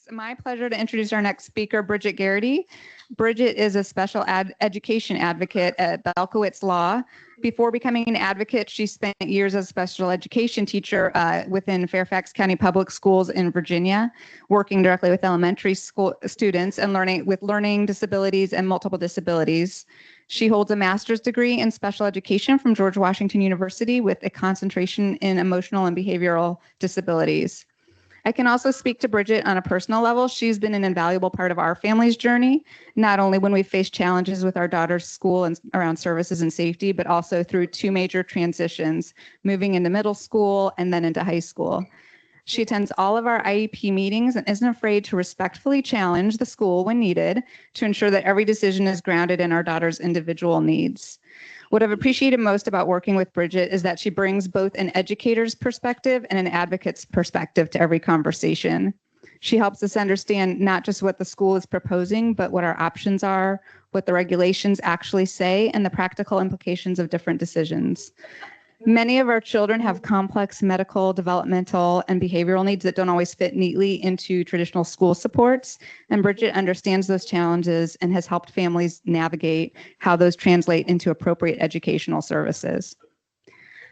It's my pleasure to introduce our next speaker, Bridget Geraghty. Bridget is a special education advocate at Belkowitz Law. Before becoming an advocate, she spent years as a special education teacher within Fairfax County Public Schools in Virginia, working directly with elementary school students and learning disabilities and multiple disabilities. She holds a master's degree in special education from George Washington University with a concentration in emotional and behavioral disabilities. I can also speak to Bridget on a personal level. She's been an invaluable part of our family's journey, not only when we faced challenges with our daughter's school and around services and safety, but also through two major transitions, moving into middle school and then into high school. She attends all of our IEP meetings and isn't afraid to respectfully challenge the school when needed to ensure that every decision is grounded in our daughter's individual needs. What I've appreciated most about working with Bridget is that she brings both an educator's perspective and an advocate's perspective to every conversation. She helps us understand not just what the school is proposing, but what our options are, what the regulations actually say, and the practical implications of different decisions. Many of our children have complex medical, developmental, and behavioral needs that don't always fit neatly into traditional school supports. And Bridget understands those challenges and has helped families navigate how those translate into appropriate educational services.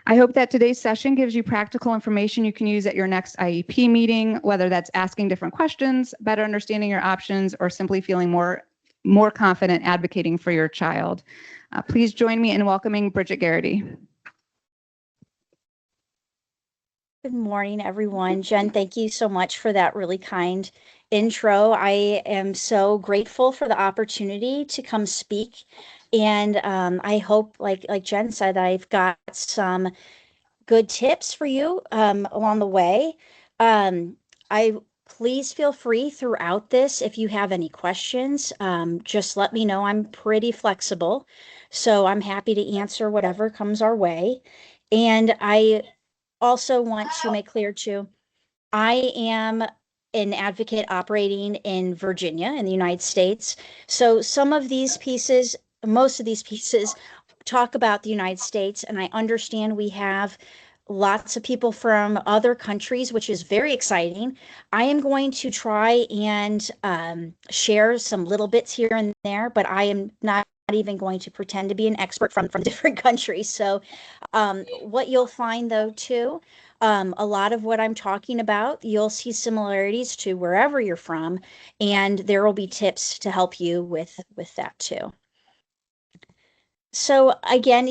I hope that today's session gives you practical information you can use at your next IEP meeting, whether that's asking different questions, better understanding your options, or simply feeling more confident advocating for your child. Please join me in welcoming Bridget Geraghty. Good morning, everyone. Jen, thank you so much for that really kind intro. I am so grateful for the opportunity to come speak. And I hope, like Jen said, I've got some good tips for you along the way. Please feel free throughout this. If you have any questions, just let me know. I'm pretty flexible, so I'm happy to answer whatever comes our way. And I also want to make clear too, I am an advocate operating in Virginia in the United States. So some of these pieces, most of these pieces talk about the United States, and I understand we have lots of people from other countries, which is very exciting. I am going to try and share some little bits here and there, but I am not even going to pretend to be an expert from different countries. So what you'll find though too, a lot of what I'm talking about, you'll see similarities to wherever you're from, and there will be tips to help you with that too. So again,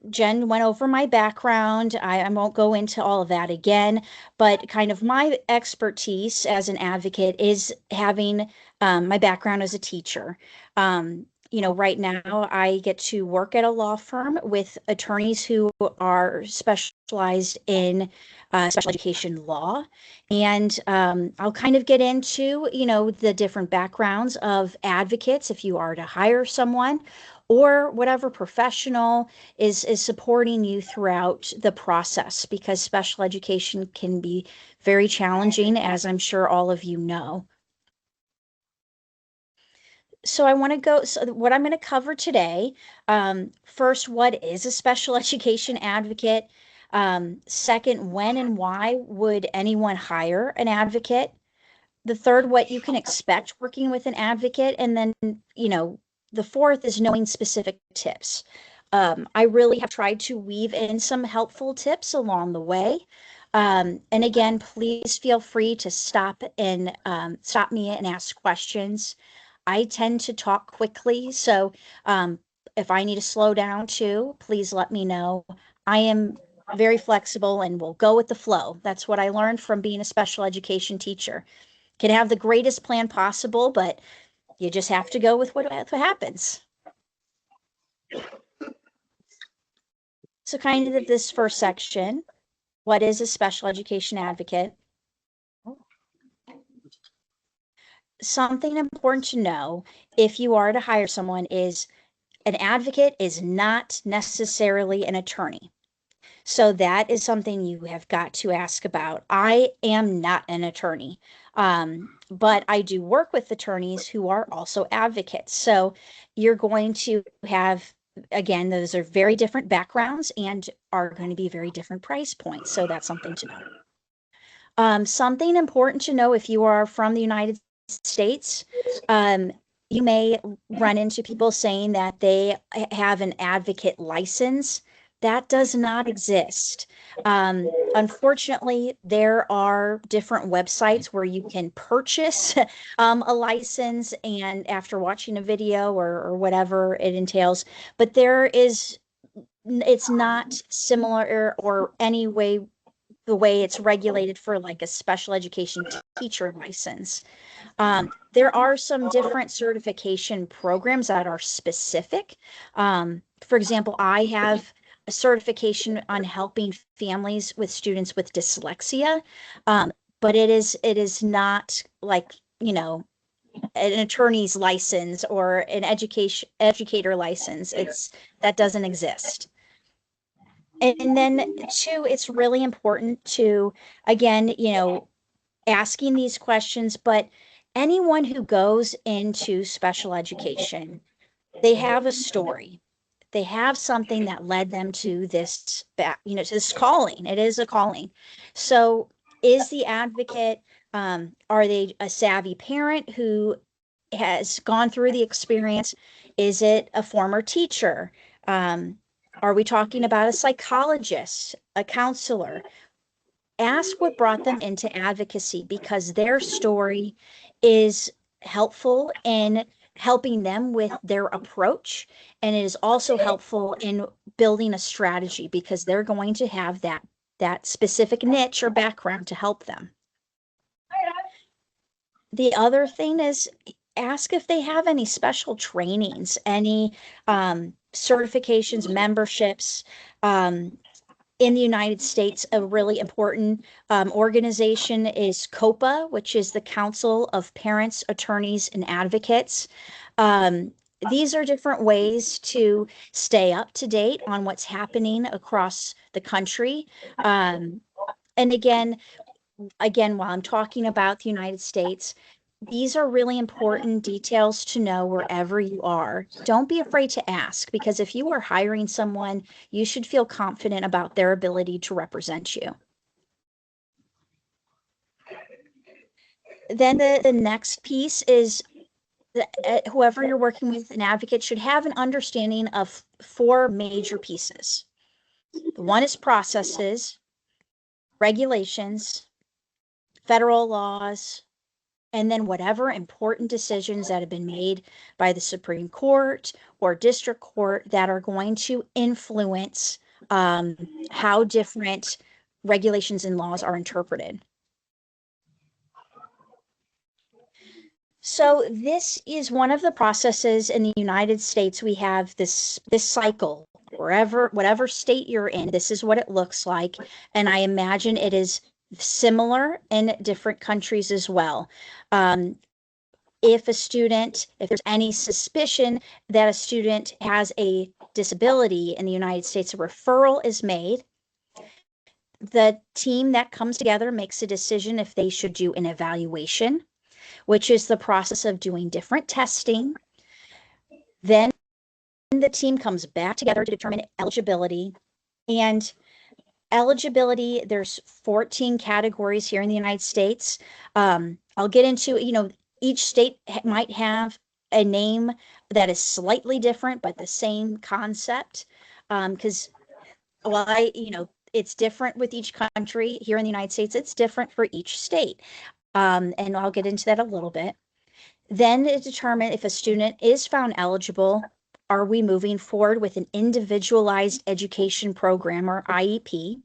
Jen went over my background. I won't go into all of that again, but kind of my expertise as an advocate is having my background as a teacher. Right now I get to work at a law firm with attorneys who are specialized in special education law. And I'll kind of get into, the different backgrounds of advocates if you are to hire someone or whatever professional is supporting you throughout the process, because special education can be very challenging, as I'm sure all of you know. So what I'm going to cover today, first, what is a special education advocate? Second, when and why would anyone hire an advocate? The third, what you can expect working with an advocate. And then, the fourth is knowing specific tips. I really have tried to weave in some helpful tips along the way. And again, please feel free to stop me and ask questions. I tend to talk quickly, so if I need to slow down too, please let me know. I am very flexible and will go with the flow. That's what I learned from being a special education teacher. Can have the greatest plan possible, but you just have to go with what happens. So kind of this first section, what is a special education advocate? Something important to know if you are to hire someone is an advocate is not necessarily an attorney. So that is something you have got to ask about. I am not an attorney, but I do work with attorneys who are also advocates. So you're going to have, again, those are very different backgrounds and are going to be very different price points. So that's something to know. Something important to know if you are from the United States, um, you may run into people saying that they have an advocate license. That does not exist. Unfortunately, there are different websites where you can purchase a license and after watching a video or whatever it entails, but it's not similar or any way the way it's regulated for like a special education teacher license. There are some different certification programs that are specific. For example, I have a certification on helping families with students with dyslexia, but it is not like, an attorney's license or an educator license. That doesn't exist. And then two, it's really important to, again, asking these questions, but anyone who goes into special education, they have a story. They have something that led them to this to this calling. It is a calling. So is the advocate, are they a savvy parent who has gone through the experience? Is it a former teacher? Are we talking about a psychologist, a counselor? Ask what brought them into advocacy because their story is helpful in helping them with their approach. And it is also helpful in building a strategy because they're going to have that specific niche or background to help them. The other thing is ask if they have any special trainings, any certifications, memberships. In the United States, a really important organization is COPA, which is the Council of Parents, Attorneys, and Advocates. These are different ways to stay up to date on what's happening across the country. And again, while I'm talking about the United States, these are really important details to know wherever you are. Don't be afraid to ask because if you are hiring someone, you should feel confident about their ability to represent you. Then the next piece is that whoever you're working with, an advocate, should have an understanding of 4 major pieces. One is processes, regulations, federal laws, and then whatever important decisions that have been made by the Supreme Court or District Court that are going to influence how different regulations and laws are interpreted. So this is one of the processes in the United States. We have this cycle, whatever state you're in, this is what it looks like. And I imagine it is similar in different countries as well. If there's any suspicion that a student has a disability in the United States, a referral is made. The team that comes together makes a decision if they should do an evaluation, which is the process of doing different testing. Then the team comes back together to determine eligibility. And eligibility, there's 14 categories here in the United States. I'll get into, each state might have a name that is slightly different, but the same concept. Because it's different with each country. Here in the United States, it's different for each state. And I'll get into that a little bit. Then to determine if a student is found eligible, are we moving forward with an individualized education program or IEP?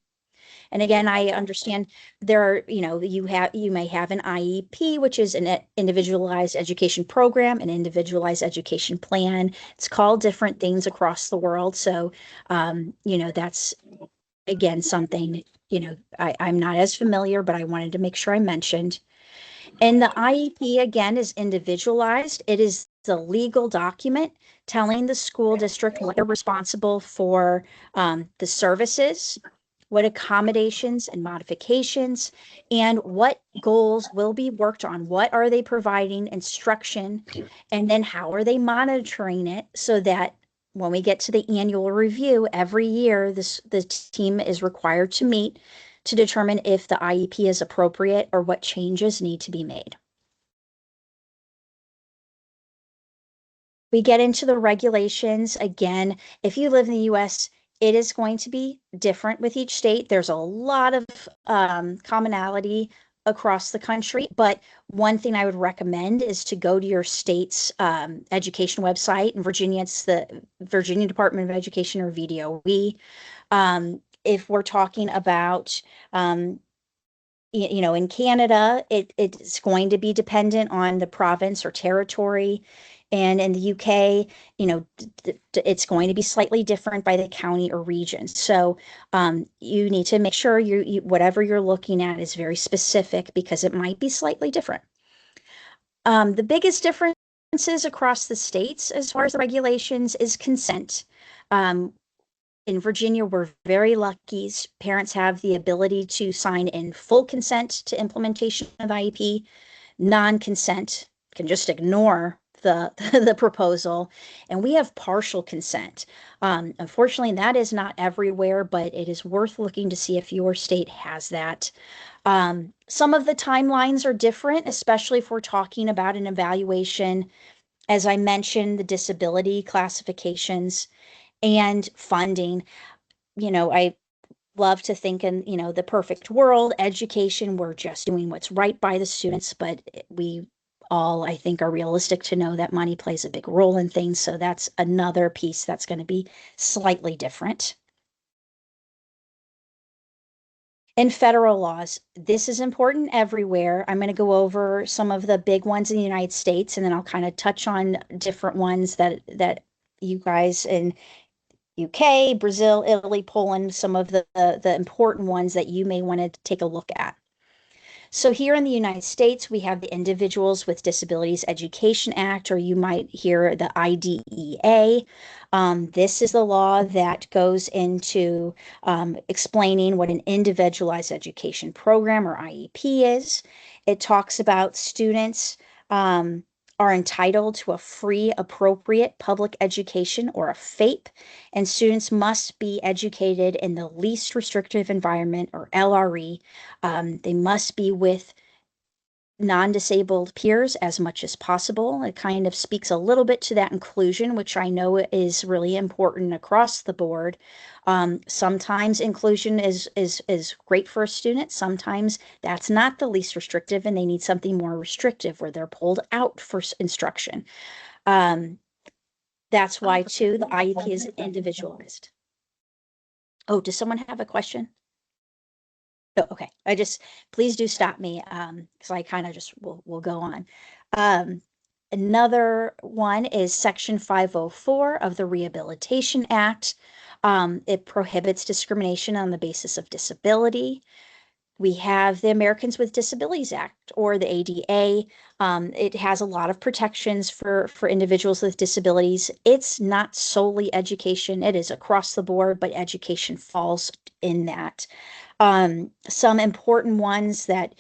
And again, I understand there are, you may have an IEP, which is an individualized education program, an individualized education plan. It's called different things across the world. So, that's again something, I'm not as familiar, but I wanted to make sure I mentioned. And the IEP, again, is individualized. It is the legal document telling the school district what they're responsible for, the services, what accommodations and modifications, and what goals will be worked on. What are they providing instruction? And then how are they monitoring it so that when we get to the annual review every year, the team is required to meet to determine if the IEP is appropriate or what changes need to be made. We get into the regulations. Again, if you live in the US, it is going to be different with each state. There's a lot of commonality across the country, but one thing I would recommend is to go to your state's education website. In Virginia, it's the Virginia Department of Education, or VDOE. If we're talking about in Canada, it's going to be dependent on the province or territory. And in the UK, it's going to be slightly different by the county or region. So you need to make sure whatever you're looking at is very specific, because it might be slightly different. The biggest differences across the states as far as the regulations is consent. In Virginia, we're very lucky. Parents have the ability to sign in full consent to implementation of IEP. Non-consent can just ignore the proposal, and we have partial consent. Unfortunately, that is not everywhere, but it is worth looking to see if your state has that. Some of the timelines are different, especially if we're talking about an evaluation. As I mentioned, the disability classifications and funding. I love to think in, the perfect world, education, we're just doing what's right by the students, but we all, I think, are realistic to know that money plays a big role in things. So that's another piece that's going to be slightly different. In federal laws, this is important everywhere. I'm going to go over some of the big ones in the United States, and then I'll kind of touch on different ones that you guys in UK, Brazil, Italy, Poland, some of the important ones that you may want to take a look at. So here in the United States, we have the Individuals with Disabilities Education Act, or you might hear the IDEA. This is the law that goes into explaining what an individualized education program, or IEP, is. It talks about students are entitled to a free, appropriate public education, or a FAPE, and students must be educated in the least restrictive environment, or LRE. They must be with non-disabled peers as much as possible. It kind of speaks a little bit to that inclusion, which I know is really important across the board. Sometimes inclusion is great for a student. Sometimes that's not the least restrictive, and they need something more restrictive where they're pulled out for instruction. That's why, too, the IEP is individualized. Oh, does someone have a question? Oh, okay. Please do stop me, because I kind of just will go on. Another one is Section 504 of the Rehabilitation Act. It prohibits discrimination on the basis of disability. We have the Americans with Disabilities Act, or the ADA. It has a lot of protections for individuals with disabilities. It's not solely education. It is across the board, but education falls in that. Some important ones that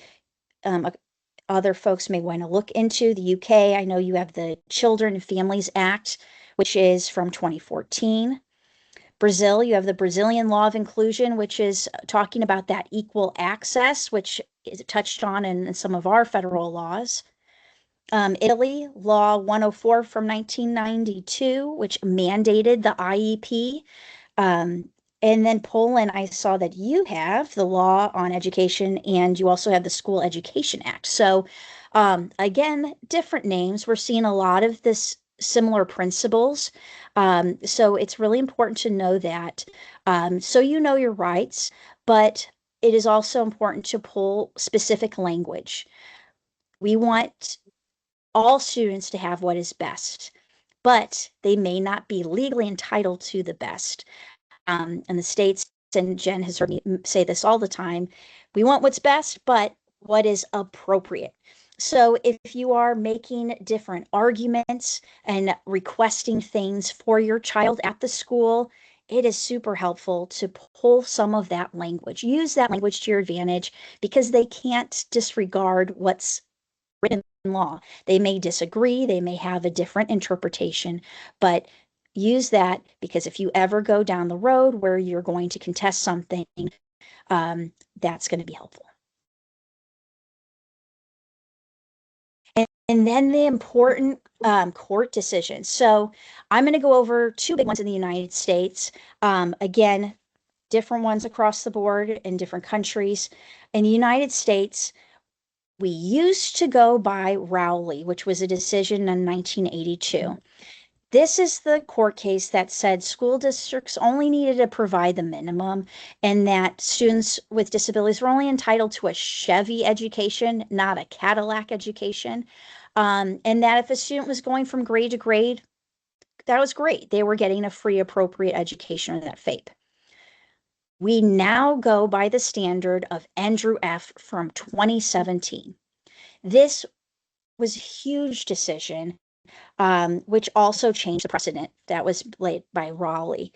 other folks may want to look into. The UK, I know you have the Children and Families Act, which is from 2014. Brazil, you have the Brazilian Law of Inclusion, which is talking about that equal access, which is touched on in some of our federal laws. Italy, Law 104 from 1992, which mandated the IEP. And then Poland, I saw that you have the law on education, and you also have the School Education Act. So again, different names. We're seeing a lot of this similar principles. So it's really important to know that. So you know your rights, but it is also important to pull specific language. We want all students to have what is best, but they may not be legally entitled to the best. In the States, and Jen has heard me say this all the time, we want what's best, but what is appropriate. So if you are making different arguments and requesting things for your child at the school, it is super helpful to pull some of that language. Use that language to your advantage, because they can't disregard what's written in law. They may disagree, they may have a different interpretation, but use that, because if you ever go down the road where you're going to contest something, that's going to be helpful. And then the important court decisions. So I'm going to go over two big ones in the United States. Again, different ones across the board in different countries. In the United States, we used to go by Rowley, which was a decision in 1982. This is the court case that said school districts only needed to provide the minimum and that students with disabilities were only entitled to a Chevy education, not a Cadillac education. And that if a student was going from grade to grade, that was great. They were getting a free appropriate education on that FAPE. We now go by the standard of Andrew F. from 2017. This was a huge decision, which also changed the precedent that was laid by Raleigh.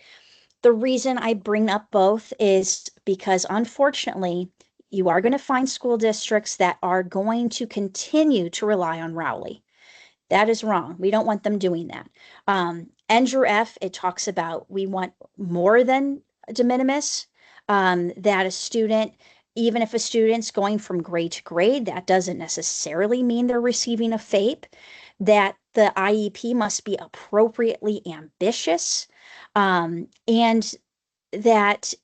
The reason I bring up both is because, unfortunately, you are going to find school districts that are going to continue to rely on Rowley. That is wrong. We don't want them doing that. Andrew F., it talks about we want more than de minimis, that a student, even if a student's going from grade to grade, that doesn't necessarily mean they're receiving a FAPE, that the IEP must be appropriately ambitious, and that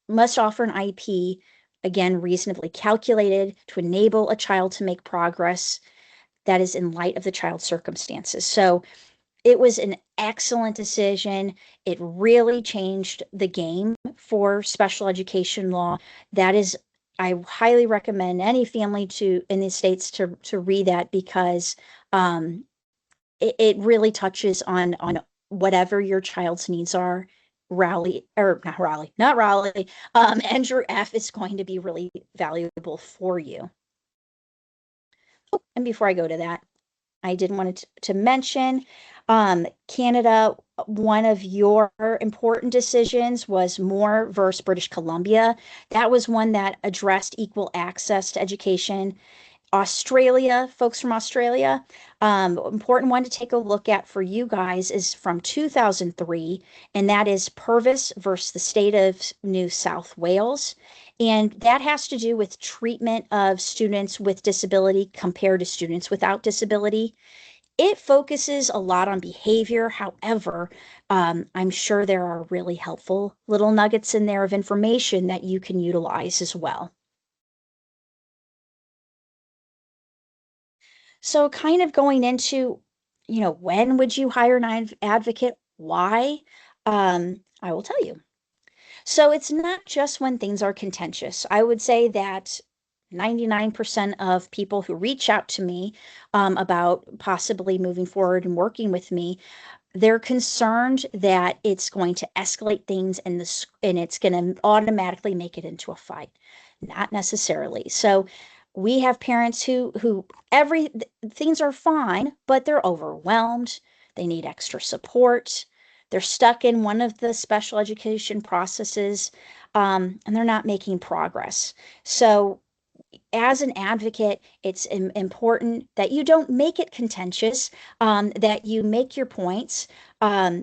must offer an IEP, again, reasonably calculated to enable a child to make progress that is in light of the child's circumstances. So it was an excellent decision. It really changed the game for special education law. That is, I highly recommend any family in the States to read that because it really touches on whatever your child's needs are. Not Raleigh. Andrew F. is going to be really valuable for you. Oh, and before I go to that, I did want to mention Canada, one of your important decisions was Moore versus British Columbia. That was one that addressed equal access to education. Australia, folks from Australia, important one to take a look at for you guys is from 2003, and that is Purvis versus the state of New South Wales. And that has to do with treatment of students with disability compared to students without disability. It focuses a lot on behavior. However, I'm sure there are really helpful little nuggets in there of information that you can utilize as well. So kind of going into, when would you hire an advocate? Why? I will tell you. So it's not just when things are contentious. I would say that 99% of people who reach out to me about possibly moving forward and working with me, they're concerned that it's going to escalate things and it's going to automatically make it into a fight. Not necessarily. So we have parents who things are fine, but they're overwhelmed. They need extra support. They're stuck in one of the special education processes, and they're not making progress. So as an advocate, it's important that you don't make it contentious, that you make your points.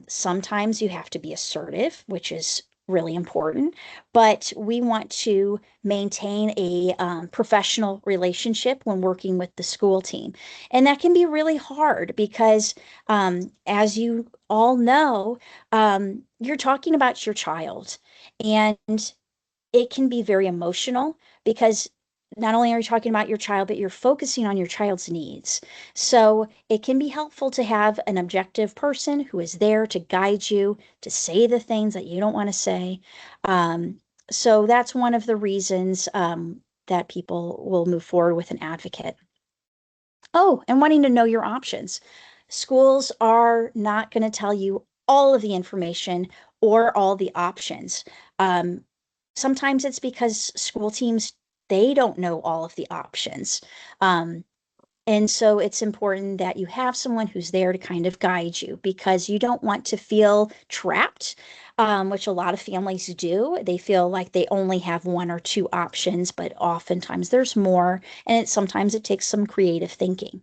Sometimes you have to be assertive, which is really important, but we want to maintain a professional relationship when working with the school team. And that can be really hard because, as you all know, you're talking about your child, and it can be very emotional because not only are you talking about your child, but you're focusing on your child's needs. So it can be helpful to have an objective person who is there to guide you, to say the things that you don't want to say. So that's one of the reasons that people will move forward with an advocate. Oh, and wanting to know your options. Schools are not going to tell you all of the information or all the options. Sometimes it's because school teams, they don't know all of the options. And so it's important that you have someone who's there to kind of guide you because you don't want to feel trapped, which a lot of families do. They feel like they only have one or two options, but oftentimes there's more, and sometimes it takes some creative thinking.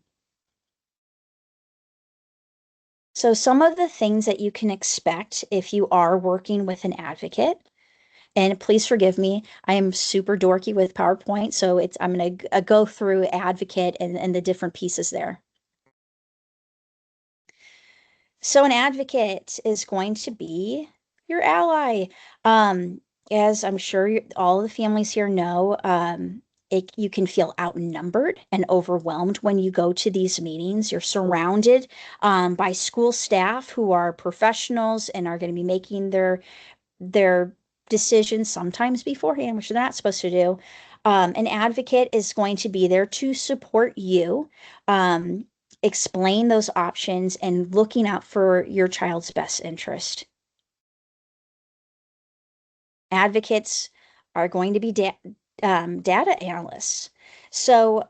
So some of the things that you can expect if you are working with an advocate, And please forgive me, I am super dorky with PowerPoint, so I'm going to go through Advocate and the different pieces there. So an advocate is going to be your ally. As I'm sure all the families here know, you can feel outnumbered and overwhelmed when you go to these meetings. You're surrounded by school staff who are professionals and are going to be making their decisions sometimes beforehand, which they're not supposed to do. An advocate is going to be there to support you, explain those options, and looking out for your child's best interest. Advocates are going to be data analysts. So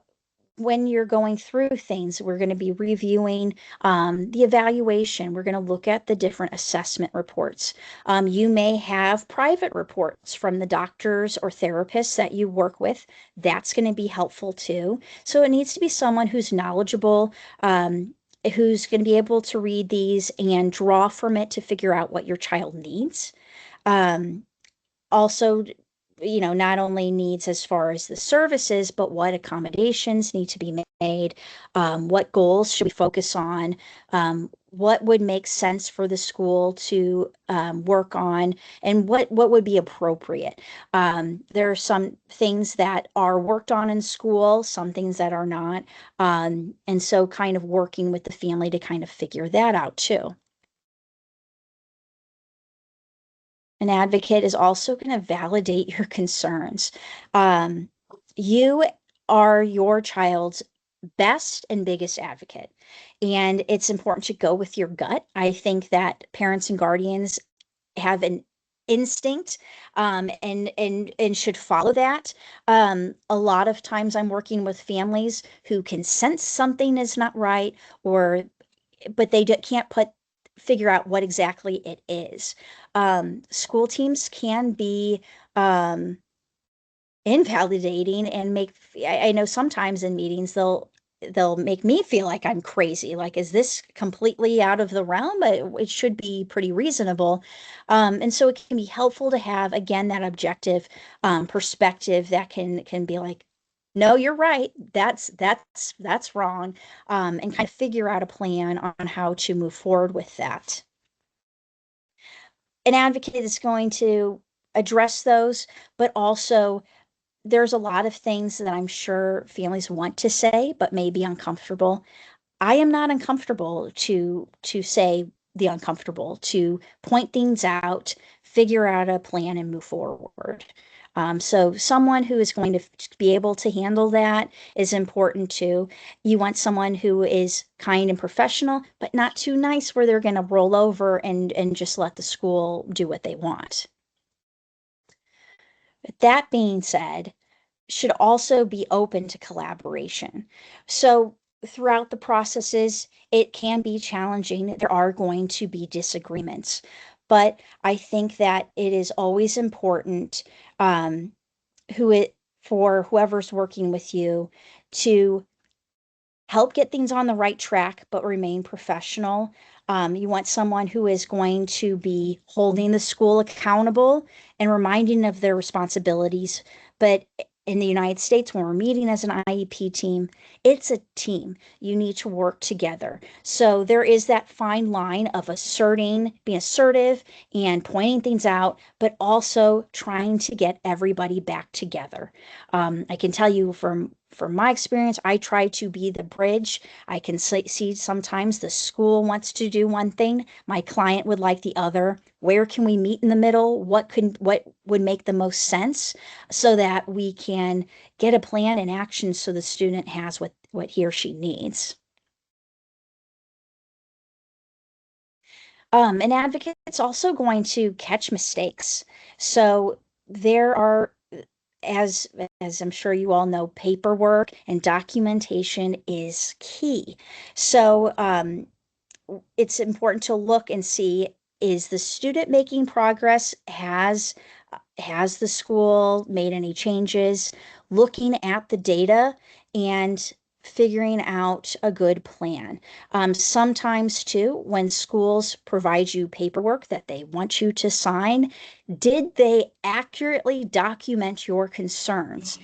when you're going through things, we're going to be reviewing the evaluation. We're going to look at the different assessment reports. You may have private reports from the doctors or therapists that you work with. That's going to be helpful too. So it needs to be someone who's knowledgeable, who's going to be able to read these and draw from it to figure out what your child needs. Also, not only needs as far as the services, but what accommodations need to be made, what goals should we focus on, what would make sense for the school to work on, and what would be appropriate. There are some things that are worked on in school, some things that are not, and so kind of working with the family to kind of figure that out too. An advocate is also going to validate your concerns. You are your child's best and biggest advocate, and it's important to go with your gut. I think that parents and guardians have an instinct, and should follow that. A lot of times I'm working with families who can sense something is not right, but they can't figure out what exactly it is. School teams can be invalidating and I know sometimes in meetings they'll make me feel like I'm crazy. Like, is this completely out of the realm? It should be pretty reasonable. And so it can be helpful to have, again, that objective perspective that can be like, no, you're right. That's wrong. And kind of figure out a plan on how to move forward with that. An advocate is going to address those, but also there's a lot of things that I'm sure families want to say, but may be uncomfortable. I am not uncomfortable to say the uncomfortable, to point things out, figure out a plan, and move forward. So someone who is going to be able to handle that is important too. You want someone who is kind and professional, but not too nice where they're going to roll over and just let the school do what they want. But that being said, should also be open to collaboration. So throughout the processes, it can be challenging. There are going to be disagreements, but I think that it is always important for whoever's working with you to help get things on the right track, but remain professional. You want someone who is going to be holding the school accountable and reminding of their responsibilities. But in the United States, when we're meeting as an IEP team, it's a team. You need to work together. So there is that fine line of being assertive and pointing things out, but also trying to get everybody back together. I can tell you from my experience, I try to be the bridge. I can see sometimes the school wants to do one thing, my client would like the other. Where can we meet in the middle? What would make the most sense so that we can get a plan in action so the student has what he or she needs. An advocate's also going to catch mistakes. So there are, as I'm sure you all know, paperwork and documentation is key. So it's important to look and see, is the student making progress? Has the school made any changes? Looking at the data and figuring out a good plan. Sometimes too, when schools provide you paperwork that they want you to sign, did they accurately document your concerns?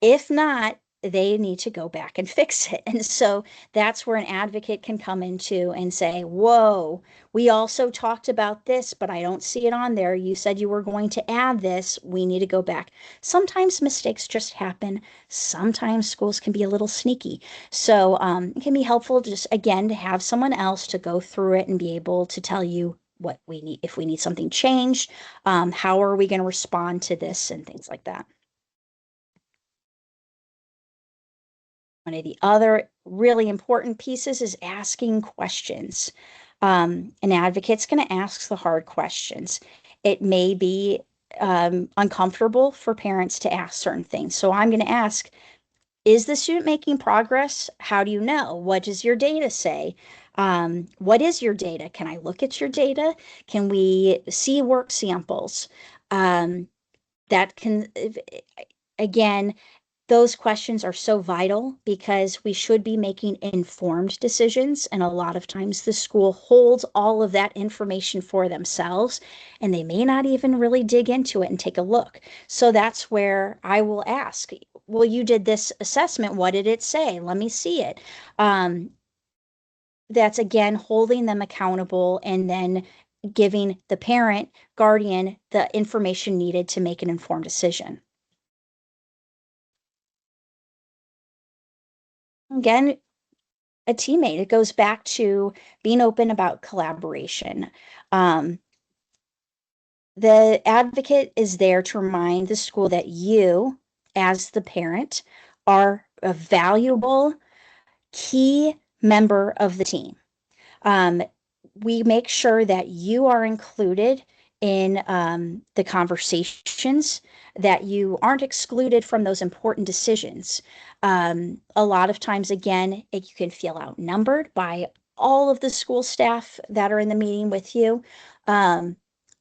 If not, they need to go back and fix it. And so that's where an advocate can come into and say, whoa, we also talked about this, but I don't see it on there. You said you were going to add this. We need to go back. Sometimes mistakes just happen. Sometimes schools can be a little sneaky. So it can be helpful just, again, to have someone else to go through it and be able to tell you what we need, if we need something changed, how are we going to respond to this and things like that. One of the other really important pieces is asking questions. An advocate's going to ask the hard questions. It may be uncomfortable for parents to ask certain things. So I'm going to ask, is the student making progress? How do you know? What does your data say? What is your data? Can I look at your data? Can we see work samples? That can, again, those questions are so vital because we should be making informed decisions. And a lot of times the school holds all of that information for themselves and they may not even really dig into it and take a look. So that's where I will ask, well, you did this assessment. What did it say? Let me see it. That's again, holding them accountable and then giving the parent, guardian, the information needed to make an informed decision. Again, a teammate. It goes back to being open about collaboration. The advocate is there to remind the school that you, as the parent, are a valuable key member of the team. We make sure that you are included in the conversations, that you aren't excluded from those important decisions. A lot of times, again, you can feel outnumbered by all of the school staff that are in the meeting with you. And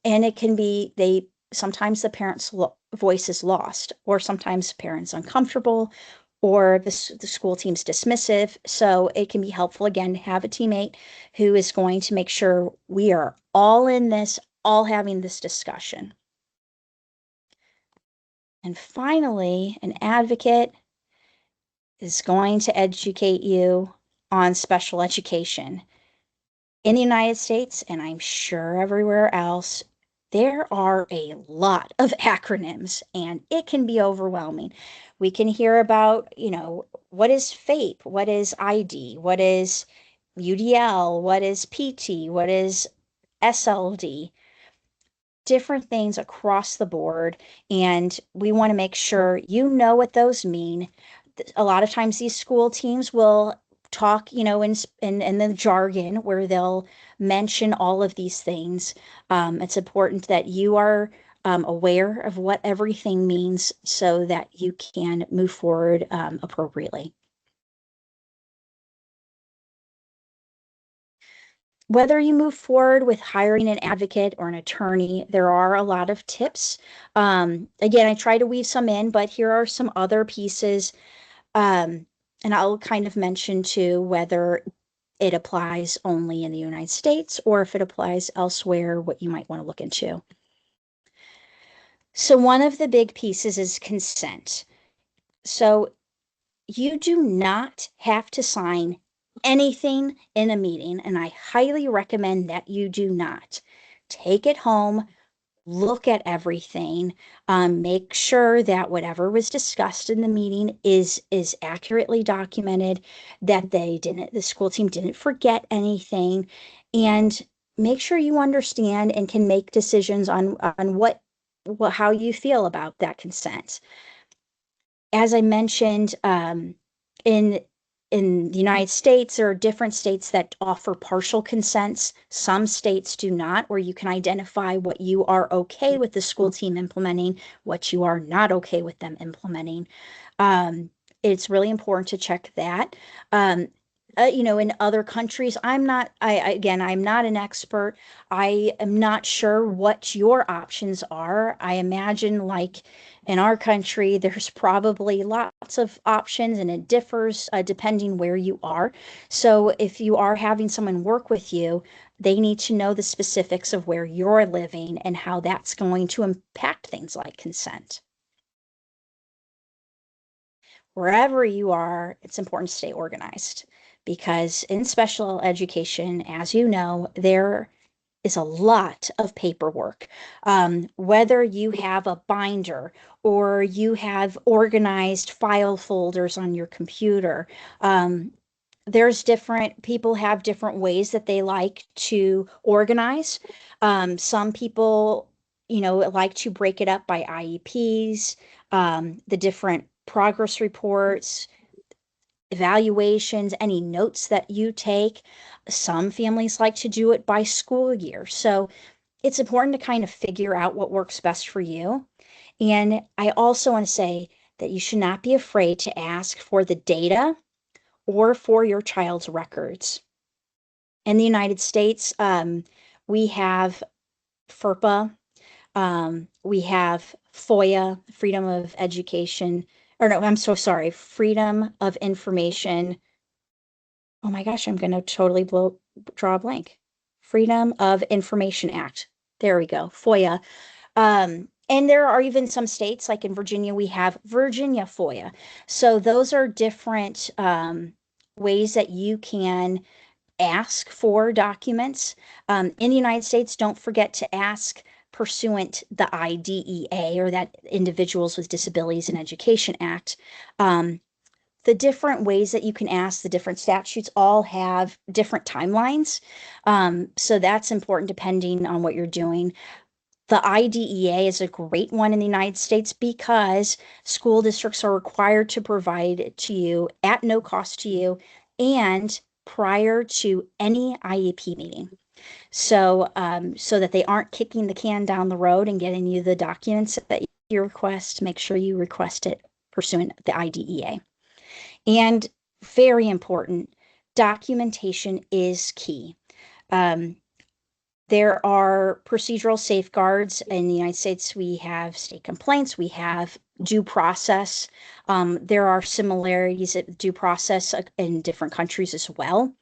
it can be, sometimes the parent's voice is lost, or sometimes parents uncomfortable, or the school team's dismissive. So it can be helpful, again, to have a teammate who is going to make sure we are all in this, all having this discussion. And finally, an advocate is going to educate you on special education. In the United States, and I'm sure everywhere else, there are a lot of acronyms and it can be overwhelming. We can hear about, what is FAPE? What is ID? What is UDL? What is PT? What is SLD? Different things across the board. And we want to make sure you know what those mean. A lot of times these school teams will talk, in the jargon where they'll mention all of these things. It's important that you are aware of what everything means so that you can move forward appropriately. Whether you move forward with hiring an advocate or an attorney, there are a lot of tips. Again, I try to weave some in, but here are some other pieces. And I'll kind of mention too whether it applies only in the United States or if it applies elsewhere, what you might want to look into. So one of the big pieces is consent. So you do not have to sign anything in a meeting, and I highly recommend that you do not. Take it home, look at everything, make sure that whatever was discussed in the meeting is accurately documented, that the school team didn't forget anything, and make sure you understand and can make decisions on how you feel about that consent. As I mentioned, in the United States, there are different states that offer partial consents. Some states do not, where you can identify what you are okay with the school team implementing, what you are not okay with them implementing. It's really important to check that. in other countries. I'm not, again, I'm not an expert. I am not sure what your options are. I imagine, like in our country, there's probably lots of options and it differs depending where you are. So if you are having someone work with you, they need to know the specifics of where you're living and how that's going to impact things like consent. Wherever you are, it's important to stay organized because in special education, as you know, there is a lot of paperwork. Whether you have a binder or you have organized file folders on your computer, there's different people have different ways that they like to organize. Some people, like to break it up by IEPs, the different progress reports, evaluations, any notes that you take. Some families like to do it by school year. So it's important to kind of figure out what works best for you. And I also want to say that you should not be afraid to ask for the data or for your child's records. In the United States, we have FERPA, we have FOIA, Freedom of Education, or no, I'm so sorry, Freedom of Information. Oh my gosh, I'm going to totally draw a blank. Freedom of Information Act. There we go, FOIA. And there are even some states, like in Virginia, we have Virginia FOIA. So those are different ways that you can ask for documents. In the United States, don't forget to ask pursuant the IDEA, or that Individuals with Disabilities in Education Act. The different ways that you can ask, the different statutes all have different timelines. So that's important depending on what you're doing. The IDEA is a great one in the United States because school districts are required to provide it to you at no cost to you and prior to any IEP meeting. So, so that they aren't kicking the can down the road and getting you the documents that you request, make sure you request it pursuant the IDEA. And very important, documentation is key. There are procedural safeguards. In the United States, we have state complaints, we have due process. There are similarities at due process in different countries as well.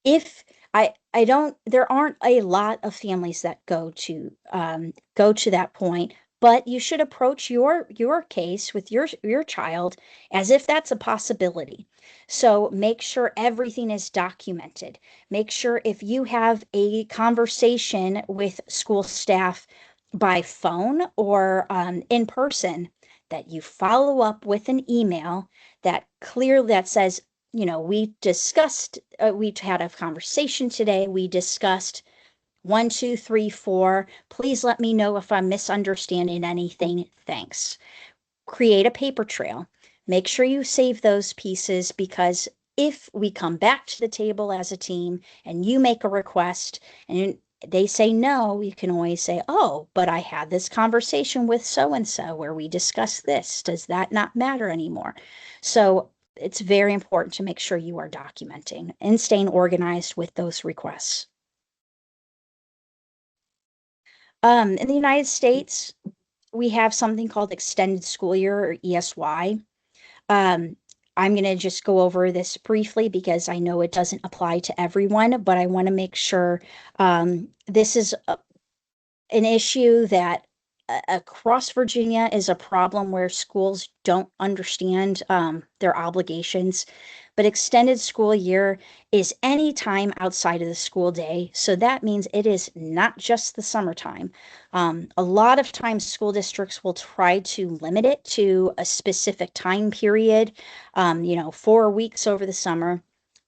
If I don't, there aren't a lot of families that go to that point, but you should approach your case with your child as if that's a possibility. So make sure everything is documented. Make sure if you have a conversation with school staff by phone or in person, that you follow up with an email that says, we discussed, we had a conversation today. We discussed 1, 2, 3, 4. Please let me know if I'm misunderstanding anything. Thanks. Create a paper trail. Make sure you save those pieces, because if we come back to the table as a team and you make a request and they say no, you can always say, oh, but I had this conversation with so-and-so where we discussed this. Does that not matter anymore? So it's very important to make sure you are documenting and staying organized with those requests. In the United States, we have something called extended school year, or ESY. I'm going to just go over this briefly because I know it doesn't apply to everyone, but I want to make sure this is an issue that across Virginia is a problem where schools don't understand their obligations. But extended school year is any time outside of the school day. So that means it is not just the summertime. A lot of times school districts will try to limit it to a specific time period, 4 weeks over the summer.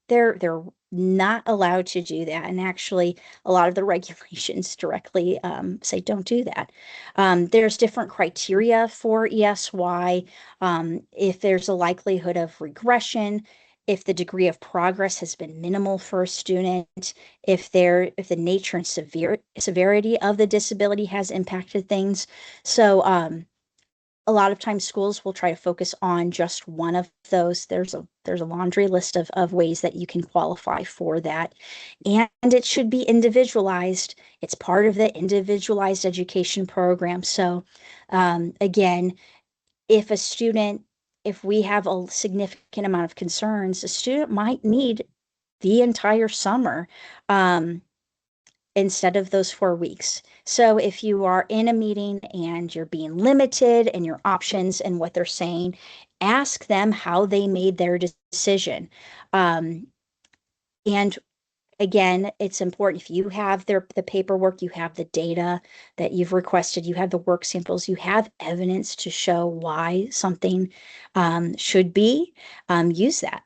They're not allowed to do that. And actually, a lot of the regulations directly say don't do that. There's different criteria for ESY. If there's a likelihood of regression, if the degree of progress has been minimal for a student, if the nature and severity of the disability has impacted things. So a lot of times schools will try to focus on just one of those. There's a laundry list of ways that you can qualify for that. And it should be individualized. It's part of the individualized education program. So again, if we have a significant amount of concerns, a student might need the entire summer. Instead of those 4 weeks. So if you are in a meeting and you're being limited in your options and what they're saying, ask them how they made their decision. And again, it's important if you have the paperwork, you have the data that you've requested, you have the work samples, you have evidence to show why something should be, use that.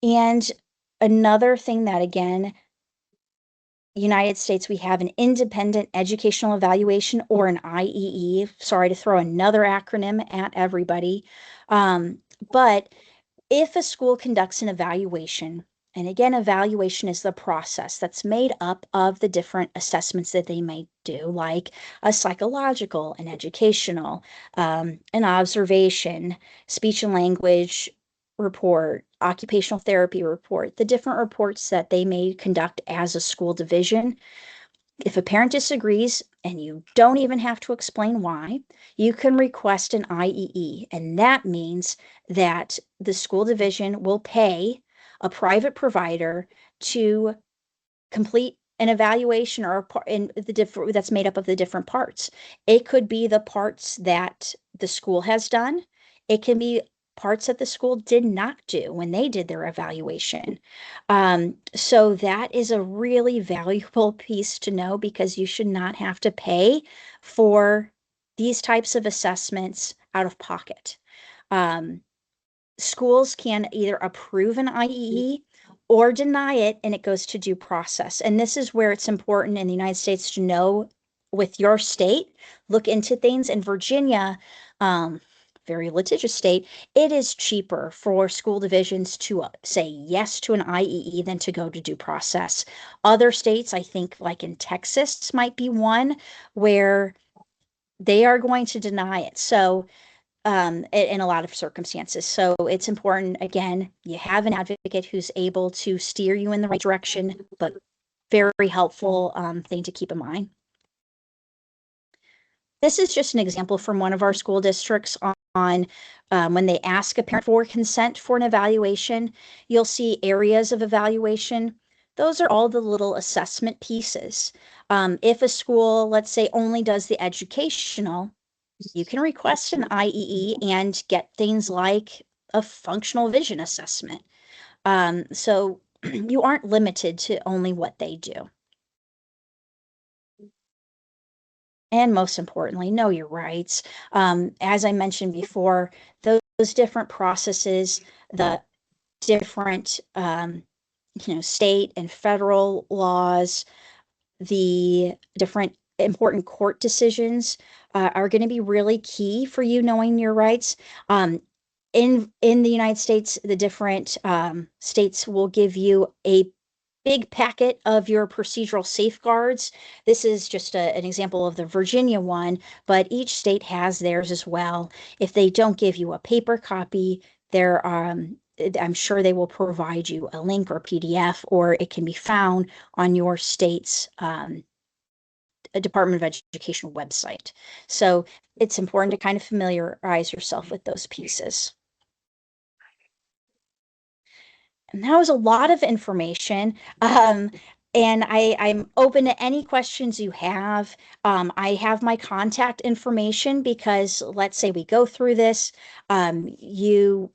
And another thing that, again, United States, we have an independent educational evaluation, or an IEE. Sorry to throw another acronym at everybody. But if a school conducts an evaluation, and again, evaluation is the process that's made up of the different assessments that they may do, like a psychological, an educational, an observation, speech and language report, occupational therapy report, the different reports that they may conduct as a school division. If a parent disagrees, and you don't even have to explain why, you can request an IEE, and that means that the school division will pay a private provider to complete an evaluation or that's made up of the different parts. It could be the parts that the school has done. It can be parts that the school did not do when they did their evaluation. So that is a really valuable piece to know, because you should not have to pay for these types of assessments out of pocket. Schools can either approve an IEE or deny it, and it goes to due process. And this is where it's important in the United States to know with your state, look into things. In Virginia, very litigious state, it is cheaper for school divisions to say yes to an IEE than to go to due process. Other states, I think like in Texas might be one, where they are going to deny it. So in a lot of circumstances. So it's important, again, you have an advocate who's able to steer you in the right direction, but very helpful thing to keep in mind. This is just an example from one of our school districts on when they ask a parent for consent for an evaluation. You'll see areas of evaluation. Those are all the little assessment pieces. If a school, let's say, only does the educational, you can request an IEE and get things like a functional vision assessment. So you aren't limited to only what they do. And most importantly, know your rights. As I mentioned before, those different processes, the different state and federal laws, the different important court decisions are going to be really key for you knowing your rights. In the United States, the different states will give you a big packet of your procedural safeguards. This is just an example of the Virginia one, but each state has theirs as well. If they don't give you a paper copy, I'm sure they will provide you a link or PDF, or it can be found on your state's Department of Education website. So it's important to kind of familiarize yourself with those pieces. And that was a lot of information. And I'm open to any questions you have. I have my contact information, because let's say we go through this, you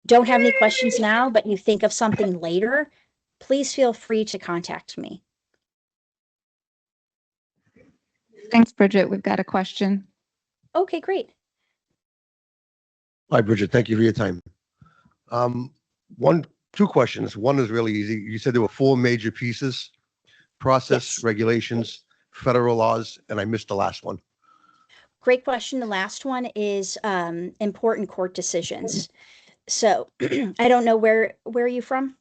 don't have any questions now, but you think of something later, please feel free to contact me. Thanks, Bridget. We've got a question. Okay, great. Hi, Bridget. Thank you for your time. Two questions. One is really easy. You said there were 4 major pieces: process, Yes. regulations, federal laws, and I missed the last one. Great question. The last one is important court decisions. So I don't know where are you from?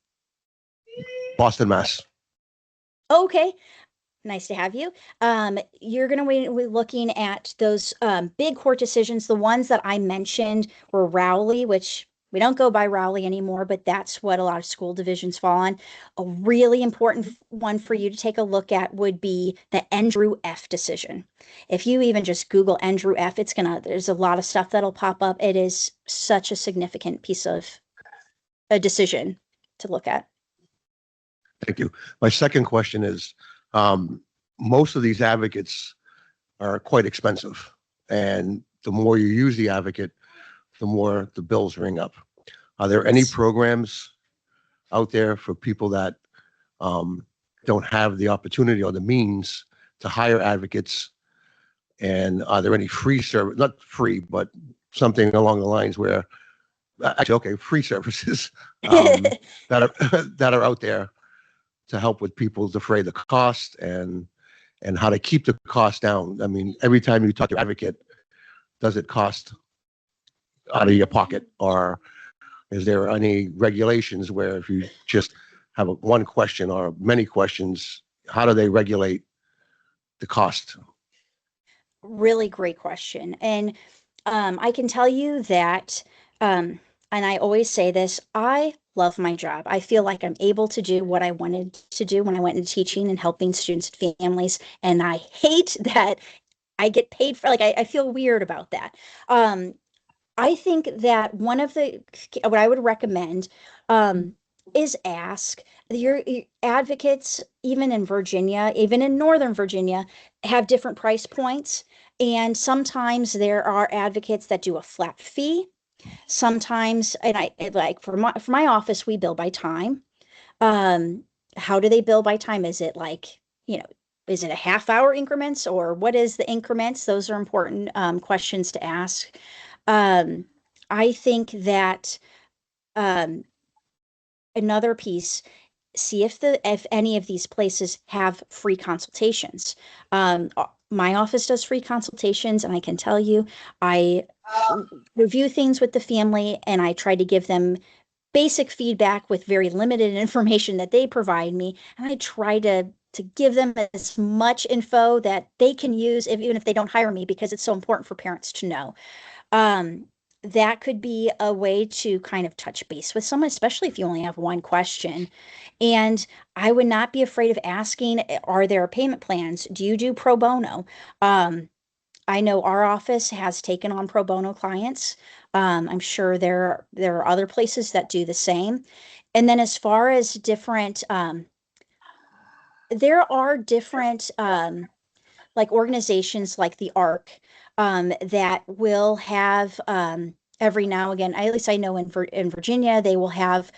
Boston, Mass. Okay. Nice to have you. You're going to be looking at those big court decisions. The ones that I mentioned were Rowley, which we don't go by Rowley anymore, but that's what a lot of school divisions fall on. A really important one for you to take a look at would be the Andrew F decision. If you even just Google Andrew F, there's a lot of stuff that'll pop up. It is such a significant piece of a decision to look at. Thank you. My second question is, most of these advocates are quite expensive, and the more you use the advocate, the more the bills ring up. Are there any programs out there for people that don't have the opportunity or the means to hire advocates? And are there any free service, not free, but something along the lines where, actually, okay, free services that are out there to help with people defray the cost and how to keep the cost down? I mean, every time you talk to your advocate, does it cost out of your pocket, or is there any regulations where if you just have one question or many questions, how do they regulate the cost? Really great question. And I can tell you that, and I always say this, I love my job. I feel like I'm able to do what I wanted to do when I went into teaching and helping students and families. And I hate that I get paid for, I feel weird about that. I think that what I would recommend is ask your advocates, even in Virginia, even in Northern Virginia, have different price points. And sometimes there are advocates that do a flat fee. Sometimes, and for my office, we bill by time. How do they bill by time? Is it is it a half-hour increments, or what is the increments? Those are important questions to ask. I think that another piece, see if any of these places have free consultations. My office does free consultations, and I can tell you, I review things with the family, and I try to give them basic feedback with very limited information that they provide me, and I try to give them as much info that they can use, even if they don't hire me, because it's so important for parents to know. That could be a way to kind of touch base with someone, especially if you only have one question. And I would not be afraid of asking, are there payment plans? Do you do pro bono? I know our office has taken on pro bono clients. I'm sure there are other places that do the same. And then as far as different, there are different organizations like the ARC that will have every now and again, at least I know in Virginia, they will have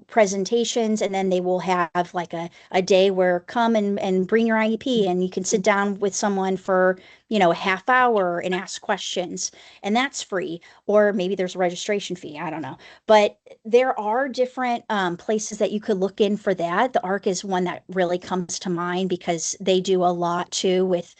presentations, and then they will have like a day where come and bring your IEP, and you can sit down with someone for a half hour and ask questions, and that's free. Or maybe there's a registration fee, I don't know, but there are different places that you could look in for that. The ARC is one that really comes to mind because they do a lot too with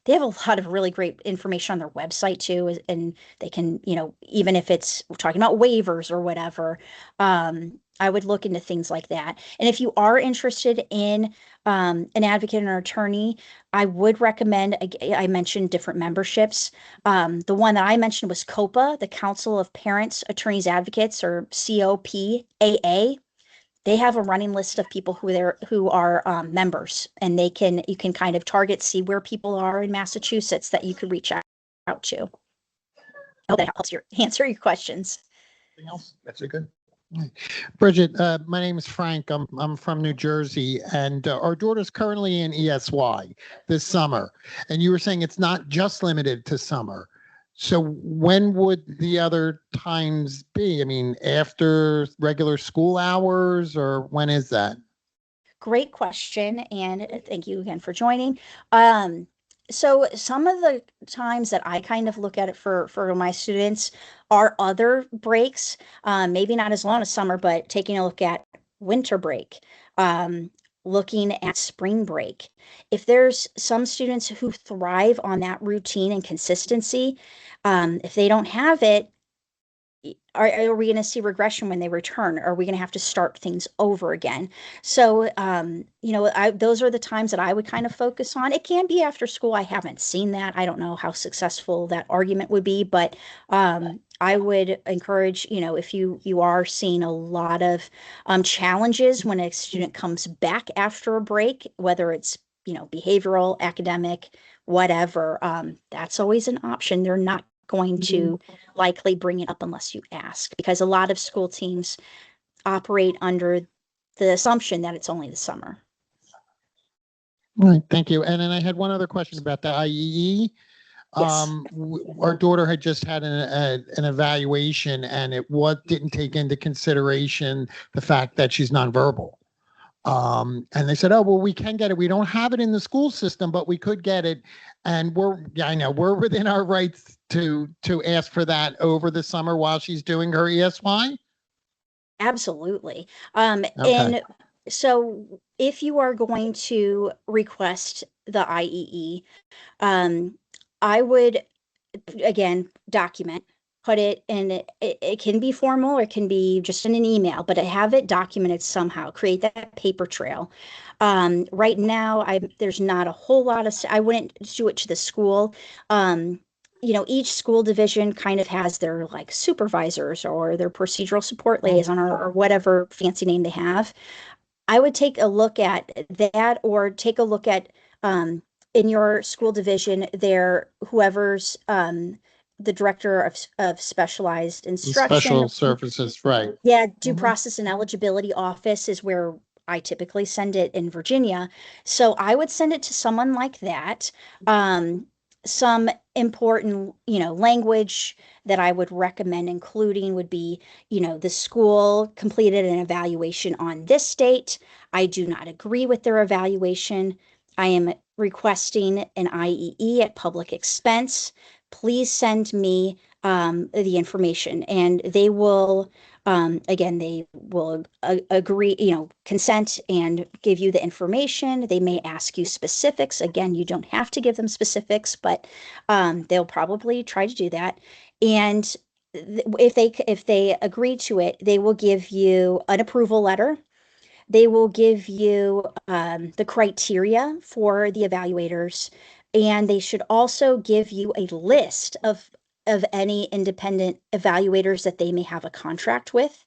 they have a lot of really great information on their website too, and they can, even if we're talking about waivers or whatever, I would look into things like that. And if you are interested in an advocate or an attorney, I would recommend, I mentioned different memberships. The one that I mentioned was COPA, the Council of Parents, Attorneys, Advocates, or COPAA. They have a running list of people who are members, and you can kind of see where people are in Massachusetts that you could reach out to. I hope that helps answer your questions. Anything else? That's good. Bridget, my name is Frank. I'm from New Jersey, and our daughter's currently in ESY this summer. And you were saying it's not just limited to summer. So when would the other times be? I mean, after regular school hours, or when is that? Great question, and thank you again for joining. So some of the times that I kind of look at it for my students are other breaks, maybe not as long as summer, but taking a look at winter break, looking at spring break. If there's some students who thrive on that routine and consistency, if they don't have it, are we going to see regression when they return? Are we going to have to start things over again? So, those are the times that I would kind of focus on. It can be after school. I haven't seen that. I don't know how successful that argument would be, but I would encourage, if you are seeing a lot of challenges when a student comes back after a break, whether it's, behavioral, academic, whatever, that's always an option. They're not going to likely bring it up unless you ask, because a lot of school teams operate under the assumption that it's only the summer. All right, thank you. And then I had one other question about the IEE. Yes. Our daughter had just had an evaluation, and it didn't take into consideration the fact that she's nonverbal. And they said, oh, well, we can get it. We don't have it in the school system, but we could get it. And I know we're within our rights to ask for that over the summer while she's doing her ESY. Absolutely. Okay. And so if you are going to request the IEE, I would, again, document, put it in, it can be formal or it can be just in an email, but have it documented somehow, create that paper trail. Right now, there's not a whole lot of, I wouldn't do it to the school. Each school division kind of has their like supervisors or their procedural support liaison or whatever fancy name they have. I would take a look at that, or take a look at, in your school division, whoever's the director of specialized instruction. Special services, right. Yeah, due process and eligibility office is where I typically send it in Virginia. So I would send it to someone like that. Some important, language that I would recommend including would be, the school completed an evaluation on this date. I do not agree with their evaluation. I am requesting an IEE at public expense. Please send me the information, and they will, they will agree, consent and give you the information. They may ask you specifics. Again, you don't have to give them specifics, but they'll probably try to do that. And if they agree to it, they will give you an approval letter. They will give you the criteria for the evaluators, and they should also give you a list of any independent evaluators that they may have a contract with.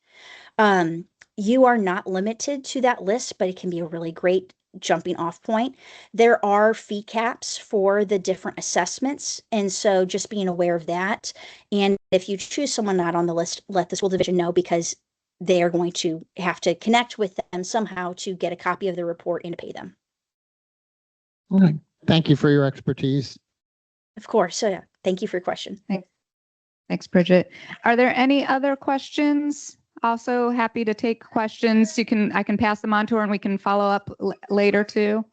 You are not limited to that list, but it can be a really great jumping off point. There are fee caps for the different assessments, and so just being aware of that. And if you choose someone not on the list, let the school division know, because they are going to have to connect with them somehow to get a copy of the report and to pay them. All right. Thank you for your expertise. Of course. So yeah, thank you for your question. Thanks, Bridget. Are there any other questions? Also happy to take questions. I can pass them on to her and we can follow up later too.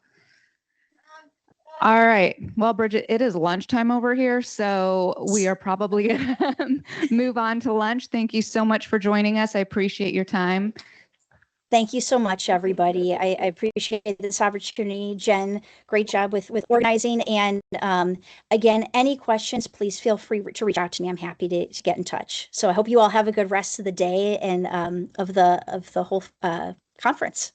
All right. Well, Bridget, it is lunchtime over here, so we are probably going to move on to lunch. Thank you so much for joining us. I appreciate your time. Thank you so much, everybody. I appreciate this opportunity. Jen, great job with organizing. And again, any questions, please feel free to reach out to me. I'm happy to get in touch. So I hope you all have a good rest of the day and of the whole conference.